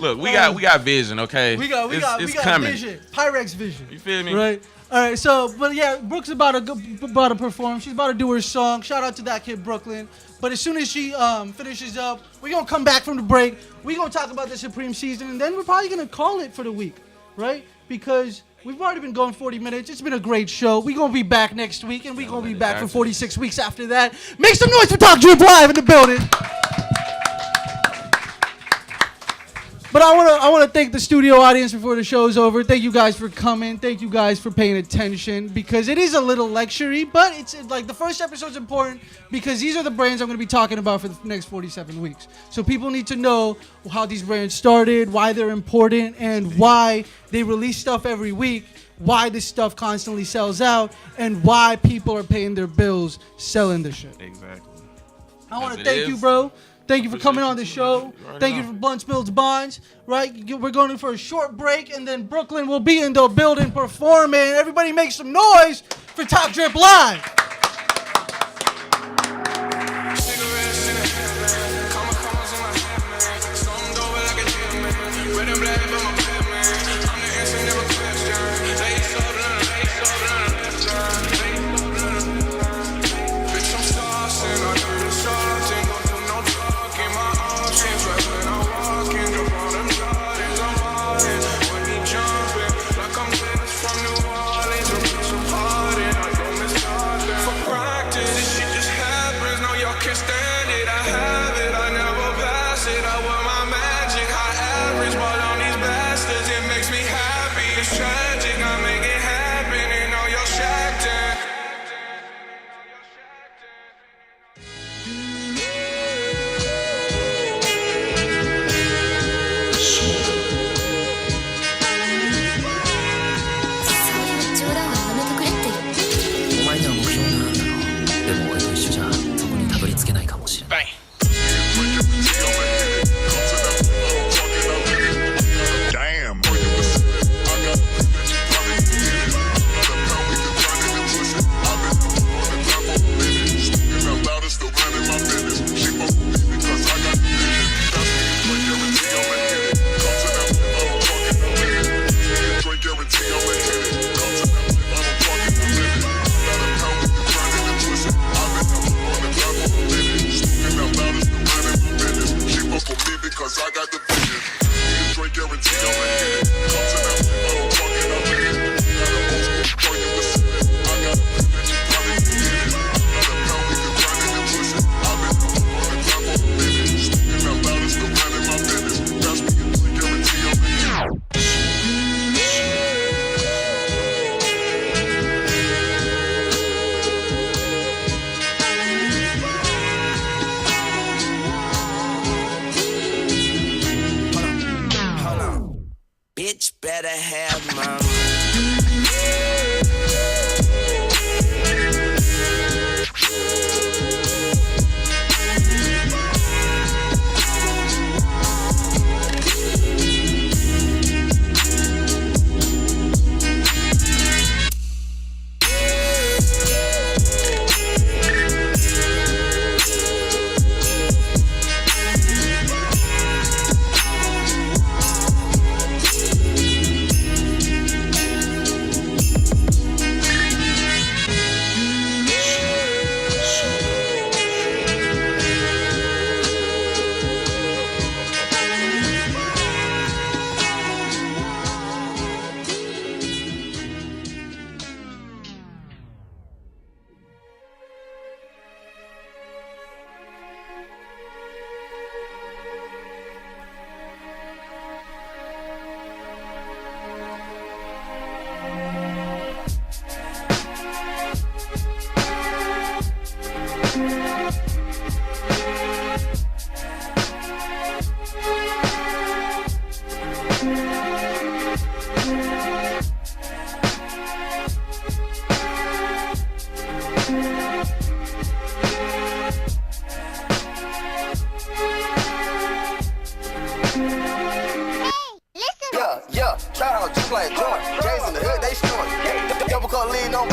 Look, we got vision, okay? We got it's vision. Pyrex vision. You feel me? Right. All right. So, but yeah, Brooke's about to perform. She's about to do her song. Shout out to that kid Brooklyn. But as soon as she finishes up, we're gonna come back from the break. We're gonna talk about the Supreme season, and then we're probably gonna call it for the week, right? Because we've already been going 40 minutes. It's been a great show. We're gonna be back next week, and we're gonna be back for 46 weeks after that. Make some noise for Talk Drip Live in the building. But I want to thank the studio audience before the show's over. Thank you guys for coming. Thank you guys for paying attention because it is a little lecture-y, but it's like the first episode's important because these are the brands I'm going to be talking about for the next 47 weeks. So people need to know how these brands started, why they're important, and why they release stuff every week, why this stuff constantly sells out, and why people are paying their bills selling this shit. Exactly. I want As to it thank you, is. bro. Thank you for Appreciate coming on you the too, show. man. You already Thank you know. for Blunts Bills Bonds. Right? We're going in for a short break, and then Brooklyn will be in the building performing. Everybody make some noise for Top Drip Live. Like I'm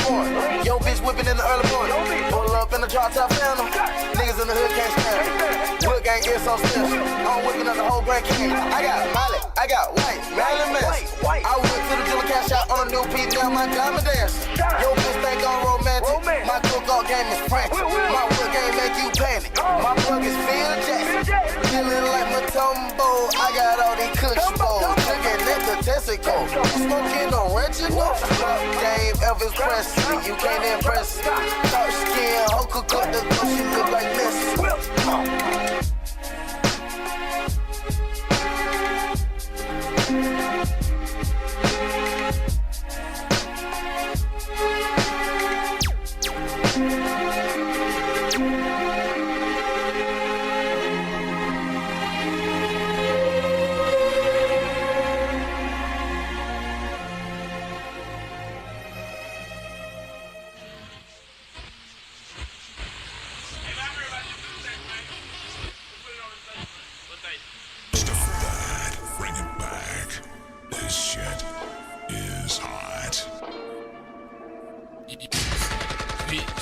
morning. Yo, bitch whipping in the early morning. Pull up in the drop top phantom. Niggas in the hood can't stand it. Wood gang is so stiff. I'm whipping up the whole Grand Canyon. I got Molly, I got white, Marilyn Manson. I went to the dealer cash out on a new beat, now my diamond dance. Yo, bitch think I'm romantic. My cook-off game is frantic. My wood game make you panic. My plug is Phil Jackson. Feeling like Matumbo. I got all these cookies bowls. Looking at the testicle. Smoking on Reginald. Game Elvis Presley. You can't impress me. Dark skin, hoe could cook the dough. She look like this. Bring it back. This shit is hot. Bitch.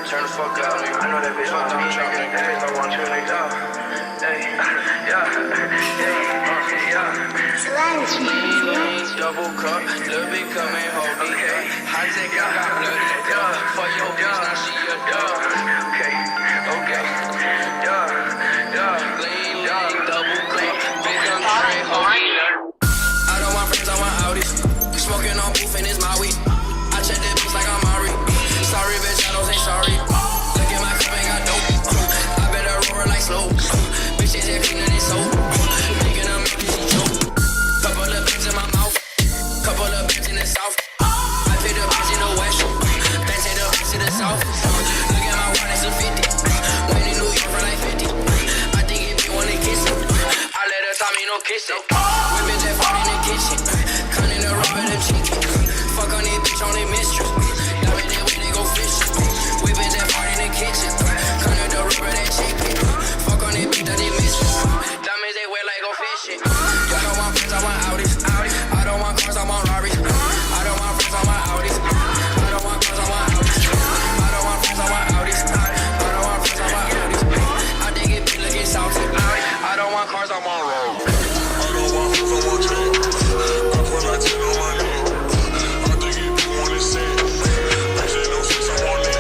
Turn the fuck up, nigga. I know that bitch want me, nigga. That bitch don't want you, nigga. Hey, double cup, little bit coming home, okay. High tech, I got blood, for your bitch, now she a dog. Okay, lean, double cup, bitch, I'm straight home. I don't want friends, I want Audis. Smoking on beef and it's my weed. I check that bitch like I'm Mari. Sorry, bitch, I don't say sorry. Look at my cup, ain't got dope. I better miss it. Whipping that fart in the kitchen. Cunning the rubber, them chicken. Fuck on this bitch on their mistress. Diamond that way they go fishing. Whipping that fart in the kitchen. Cunning the rubber, that chicken. Fuck on this bitch that they mistress. Diamonds they wear like go fishing. I don't want friends, I want Audis. I don't want cars, I want Rarries. I don't want friends, I want Audis. I don't want cars, I want Audis. I don't want friends, I want Audis. I don't want friends, I want Audis. I dig it big, looking salty. I don't want cars, I want Rolls. I don't want friends, I want change. I put like 10 on my name. I think it be one and set. Bitch, ain't no sense, I'm on it.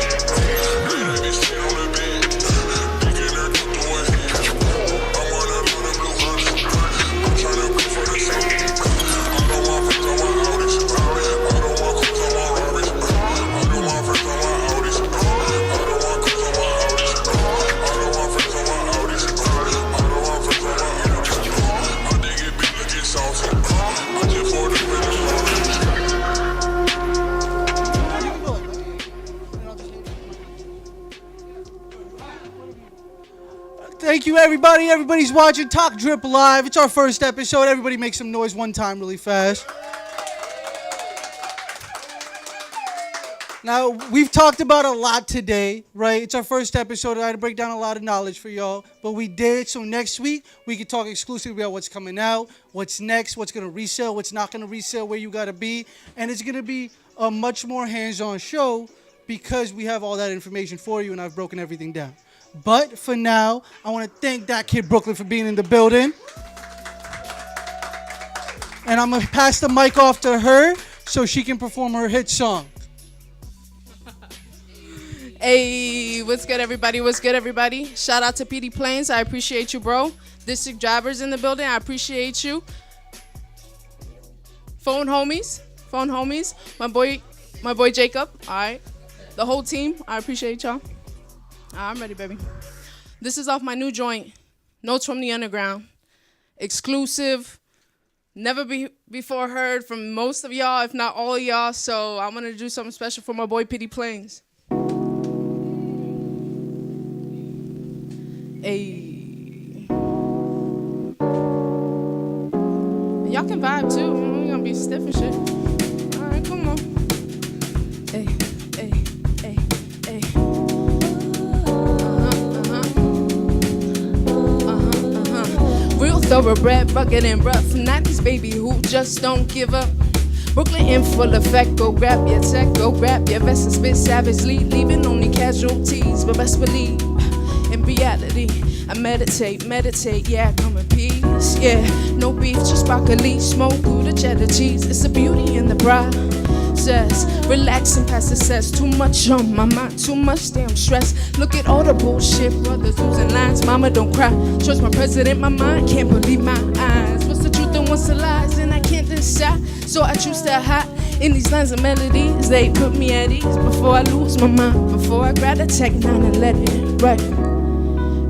Lay that bitch stay on the bed. Thinking her tucked away. I'm on a lot of blue hunters. I'm tryna pay for the same. I don't want friends, I want Audis. I don't want cars, I want Rarries. I don't want friends, I want Audis. I don't want cars, I want Audis. I don't want friends, I want Audis. I don't want friends, I want Audis. I dig it big, look it saucy. I just for the finish line. Thank you, everybody. Everybody's watching Talk Drip Live. It's our first episode. Everybody make some noise one time really fast. Now, we've talked about a lot today, right? It's our first episode. I had to break down a lot of knowledge for y'all, but we did. So next week, we can talk exclusively about what's coming out, what's next, what's going to resell, what's not going to resell, where you got to be. And it's going to be a much more hands-on show because we have all that information for you and I've broken everything down. But for now, I want to thank that kid Brooklyn for being in the building. And I'm going to pass the mic off to her so she can perform her hit song. Hey, what's good, everybody? What's good, everybody? Shout out to PD Plains. I appreciate you, bro. District drivers in the building. I appreciate you. Phone homies. My boy Jacob. All right. The whole team. I appreciate y'all. I'm ready, baby. This is off my new joint, Notes from the Underground. Exclusive. Never before heard from most of y'all, if not all of y'all. So I'm going to do something special for my boy PD Plains. Hey. Y'all can vibe too. We're gonna be stiff and shit. Alright, come on. Hey, hey, hey, hey. Real thoroughbred, rugged and rough. Not this baby who just don't give up. Brooklyn in full effect. Go grab your tech, go grab your vest and spit savagely, leaving only casualties. But best believe, in reality, I meditate, yeah, come in peace, yeah. No beef, just broccoli, smoke, Gouda, cheddar cheese. It's a beauty in the process. Relax and pass the cess. Too much on my mind, too much damn stress. Look at all the bullshit, brothers losing lines. Mama, don't cry. Trust my president, my mind can't believe my eyes. What's the truth and what's the lies? And I can't decide. So I choose to hide in these lines of melodies. They put me at ease before I lose my mind. Before I grab the Tech 9 and let it right.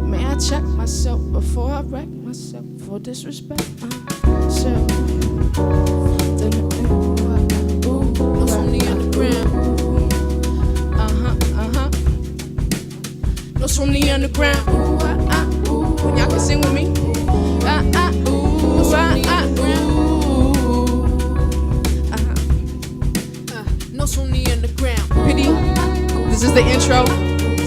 May I check myself before I wreck myself for disrespect myself. Then from the underground. Notes from the underground. Y'all can sing with me. Notes from the underground. Pity. This is the intro.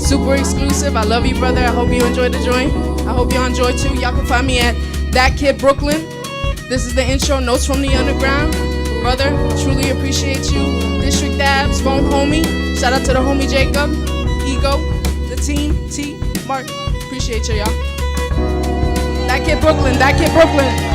Super exclusive. I love you, brother. I hope you enjoyed the joint. I hope y'all enjoyed too. Y'all can find me at That Kid Brooklyn. This is the intro. Notes from the underground. Brother, truly appreciate you. District Dabs, phone homie. Shout out to the homie Jacob, Ego, the team, T, Mark. Appreciate you, y'all. That Kid Brooklyn. That Kid Brooklyn.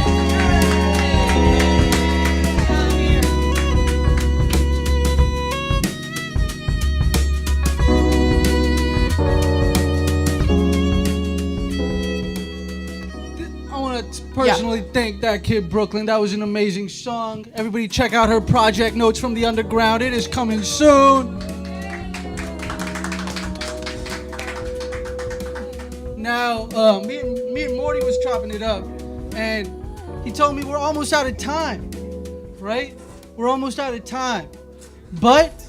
Personally, thank That Kid Brooklyn. That was an amazing song. Everybody check out her project, Notes from the Underground. It is coming soon. Now, me and Morty was chopping it up, and he told me we're almost out of time, right? We're almost out of time. But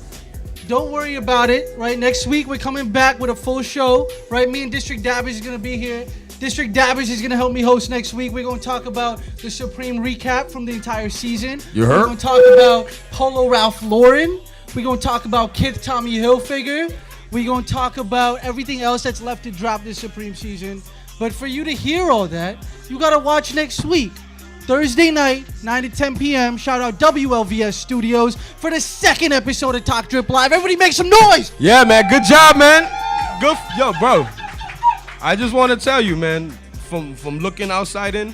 don't worry about it, right? Next week, we're coming back with a full show, right? Me and District Dabbers is going to be here. District Dabbers is going to help me host next week. We're going to talk about the Supreme recap from the entire season. You heard? We're going to talk about Polo Ralph Lauren. We're going to talk about Kith Tommy Hilfiger. We're going to talk about everything else that's left to drop this Supreme season. But for you to hear all that, you got to watch next week. Thursday night, 9 to 10 p.m. Shout out WLVS Studios for the second episode of Talk Drip Live. Everybody make some noise! Yeah, man. Good job, man. Good. Yo, bro. I just want to tell you, man, from looking outside in,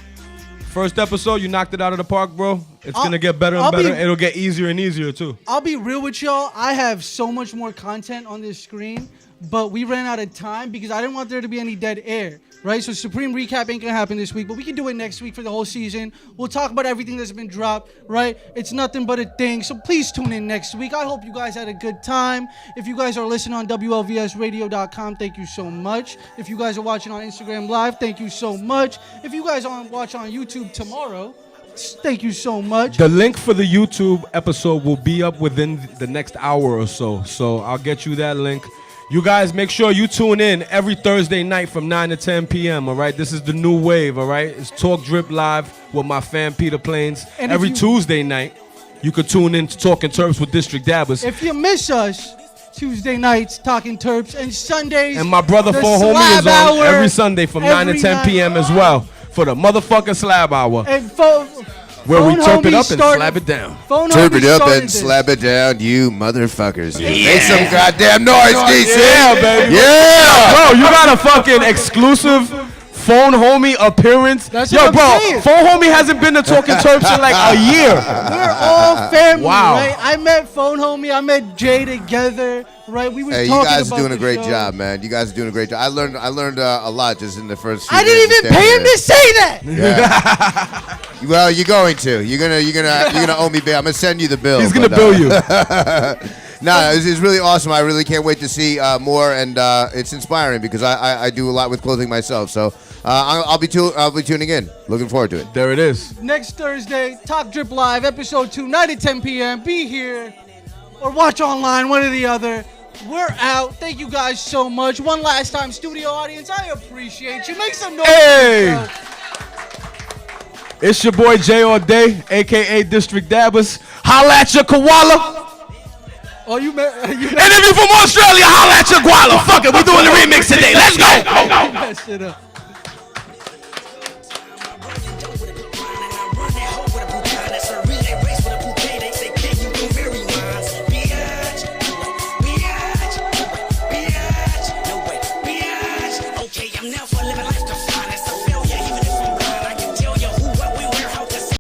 first episode, you knocked it out of the park, bro. It's going to get better and better. It'll get easier and easier, too. I'll be real with y'all. I have so much more content on this screen, but we ran out of time because I didn't want there to be any dead air, right? So Supreme Recap ain't going to happen this week, but we can do it next week for the whole season. We'll talk about everything that's been dropped, right? It's nothing but a thing. So please tune in next week. I hope you guys had a good time. If you guys are listening on WLVSradio.com, thank you so much. If you guys are watching on Instagram Live, thank you so much. If you guys watch on YouTube tomorrow, thank you so much. The link for the YouTube episode will be up within the next hour or so. So I'll get you that link. You guys make sure you tune in every Thursday night from 9 to 10 p.m., all right? This is the new wave, all right? It's Talk Drip Live with my fan Peter Plains. And every Tuesday night, you could tune in to Talking Terps with District Dabbers. If you miss us, Tuesday nights, Talking Terps, and Sundays. And my brother the Phone Homie is on Hour, every Sunday from 9 to 10 p.m. as well for the motherfucking Slab Hour. And where we Phone turp it Homie up and started- slap it down. Phone Turp Homie it up started and this. slap it down, you motherfuckers. Yeah. Make some goddamn noise, DC. Yeah, baby. Yeah. Bro, you got a fucking exclusive Phone Homie appearance. That's Yo, what I'm bro, saying. Phone Homie hasn't been to Talking Terps in like a year. We're all family, Wow. right? I met Phone Homie, I met Jay together, right? We was Hey, you talking guys about are doing a the great show. job, man. You guys are doing a great job. I learned a lot just in the first few I didn't minutes even of pay him standing to say that. there. Yeah. Well, you're going to. You're gonna owe me bail. I'm gonna send you the bill. He's gonna but, bill you. No, it's really awesome. I really can't wait to see more, and it's inspiring because I do a lot with clothing myself. So I'll be tuning in. Looking forward to it. There it is. Next Thursday, Talk Drip Live, episode 2, 9 to 10 p.m. Be here or watch online, one or the other. We're out. Thank you guys so much. One last time, studio audience, I appreciate you. Make some noise. Hey! It's your boy Jay All Day, a.k.a. District Dabbers. Holla at your koala. Oh, you met. And if you from Australia, holla at your koala. Fuck it, we doing the remix today. Let's go. that shit up. Okay, I'm now for